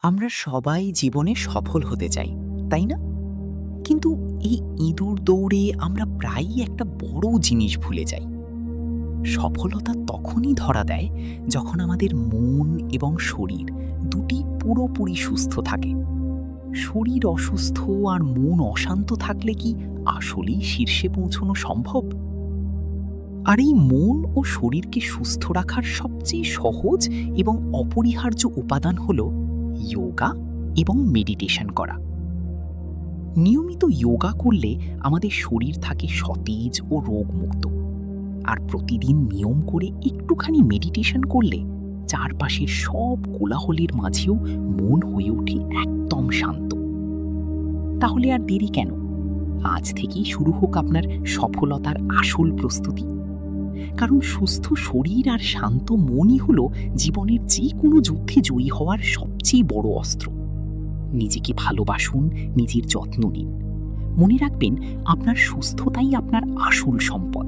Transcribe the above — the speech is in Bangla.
আমরা সবাই জীবনে সফল হতে চাই, তাই না? কিন্তু এই ইঁদুর দৌড়ে আমরা প্রায়ই একটা বড় জিনিস ভুলে যাই। সফলতা তখনই ধরা দেয় যখন আমাদের মন এবং শরীর দুটি পুরোপুরি সুস্থ থাকে। শরীর অসুস্থ আর মন অশান্ত থাকলে কি আসলেই শীর্ষে পৌঁছানো সম্ভব? আর এই মন ও শরীরকে সুস্থ রাখার সবচেয়ে সহজ এবং অপরিহার্য উপাদান হলো যোগা এবং মেডিটেশন করা। নিয়মিত যোগা করলে আমাদের শরীর থাকে সতেজ ও রোগমুক্ত, আর প্রতিদিন নিয়ম করে একটুখানি মেডিটেশন করলে চারপাশের সব কোলাহলের মাঝেও মন হয়ে ওঠে একদম শান্ত। তাহলে আর দেরি কেন? আজ থেকেই শুরু হোক আপনার সফলতার আসল প্রস্তুতি। কারণ সুস্থ শরীর আর শান্ত মনই হলো জীবনের যে কোনো যুদ্ধে জয়ী হওয়ার সবচেয়ে বড় অস্ত্র। নিজেকে ভালোবাসুন, নিজের যত্ন নিন। মনে রাখবেন, আপনার সুস্থতাই আপনার আসল সম্পদ।